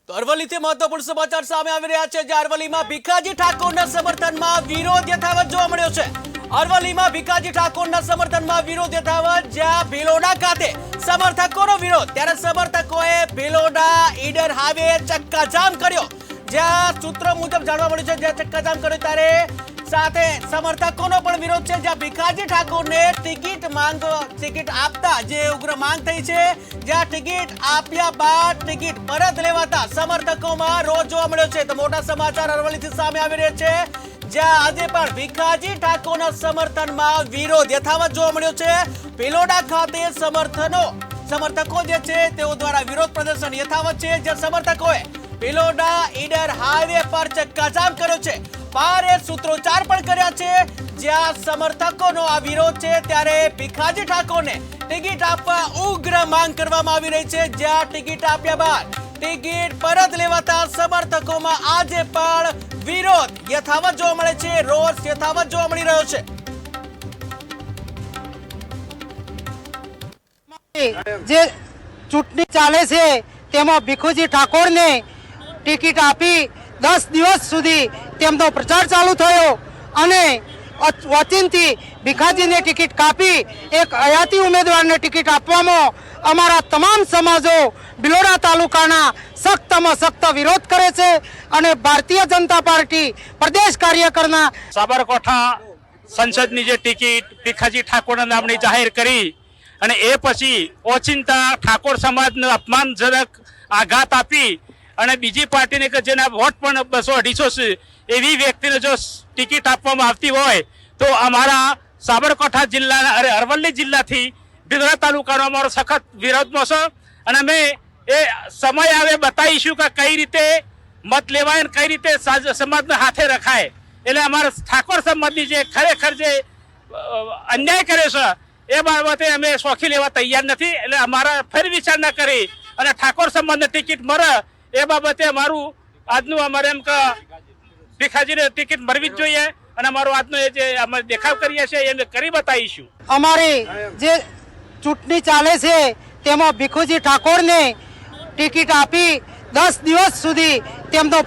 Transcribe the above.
તો અરવલ્લીથી મહત્વપૂર્ણ સમાચાર સામે આવી રહ્યા છે, જ્યાં અરવલ્લીમાં ભીખાજી ઠાકોરના સમર્થનમાં વિરોધ યથાવત જોવા મળ્યો છે। અરવલ્લીમાં ભીખાજી ઠાકોરના સમર્થનમાં વિરોધ યથાવત, જ્યાં ભિલોડા ખાતે સમર્થકોનો વિરોધ, ત્યારે સમર્થકોએ ભિલોડા ઈડર હાઈવે ચક્કાજામ કર્યો। જ્યાં સૂત્રો મુજબ જાણવા મળ્યું છે, જ્યાં ચક્કાજામ કર્યો ત્યારે સાથે સમર્થકોનો પણ વિરોધ છે, જ્યાં ભીખાજી ઠાકોરને ટિકિટ આપતા જે ઉગ્ર માંગ થઈ છે, જ્યાં ટિકિટ આપ્યા બાદ ટિકિટ પરત લેવાતા સમર્થકોમાં રોષ જોવા મળ્યો છે। તો મોટા સમાચાર અરવલ્લીથી સામે આવી રહ્યા છે, જ્યાં આજે પણ ભીખાજી ઠાકોરના સમર્થનમાં વિરોધ યથાવત જોવા મળ્યો છે। ભિલોડા ખાતે સમર્થકો જે છે તેઓ દ્વારા વિરોધ પ્રદર્શન યથાવત છે, જ્યાં સમર્થકોએ ભિલોડા ઈડર હાઈવે પર ચક્કાજામ કર્યો છે। ભારે સૂત્રોચ્ચાર પણ કર્યા છે, જ્યાં સમર્થકોનો આ વિરોધ છે, ત્યારે ભીખાજી ઠાકોરને ટિકિટ આપવા ઉગ્ર માંગ કરવામાં આવી રહી છે, જ્યાં ટિકિટ આપ્યા બાદ ટિકિટ પરત લેવાતા સમર્થકોમાં આજે પણ વિરોધ યથાવત જોવા મળે છે, રોષ યથાવત જોવા મળી રહ્યો છે। જે ચૂંટણી ચાલે છે તેમાં ભીખુજી ઠાકોરને ટિકિટ આપી 10 દિવસ સુધી તેમનો પ્રચાર ચાલુ થયો અને વચનથી ભીખાજીને ટિકિટ કાપી એક હયાતી ઉમેદવારને ટિકિટ આપવામાં અમારા તમામ સમાજો ભિલોડા તાલુકાના સખ્તમાં સખ્ત વિરોધ કરે છે અને ભારતીય જનતા પાર્ટી પ્રદેશ કાર્યકરના સાબરકાંઠા સંસદની જે ટિકિટ ભીખાજી ઠાકોરના નામની જાહેર કરી અને એ પછી ઓચિંતા ઠાકોર સમાજને અપમાનજનક આઘાત આપી અને બીજી પાર્ટીને કે જેના વોટ પણ 200-250 છે એવી વ્યક્તિને જો ટિકિટ આપવામાં આવતી હોય તો અમારા સાબરકાંઠા જિલ્લાના અરવલ્લી જિલ્લાથી ભિલોડા તાલુકાનો અમારો સખત વિરોધમાં છે અને અમે એ સમય આવે બતાવીશું કે કઈ રીતે મત લેવાય અને કઈ રીતે સમાજને હાથે રખાય। એટલે અમારા ઠાકોર સમાજની જે ખરેખર જે અન્યાય કર્યો છે એ બાબતે અમે સોખી લેવા તૈયાર નથી। એટલે અમારા ફરી વિચારણા કરી અને ઠાકોર સમાજને ટિકિટ મળે એ બાબતે અમારું આજનું અમારે એમ કે ભીખાજીને ટિકિટ મળવી જ જોઈએ અને અમારો આજનો એ જે અમે દેખાવ કરીએ છીએ એને કરી બતાવીશું। અમારી જે ચૂંટણી ચાલે છે તેમાં ભીખુજી ઠાકોરને ટિકિટ આપી 10 દિવસ સુધી તેમનો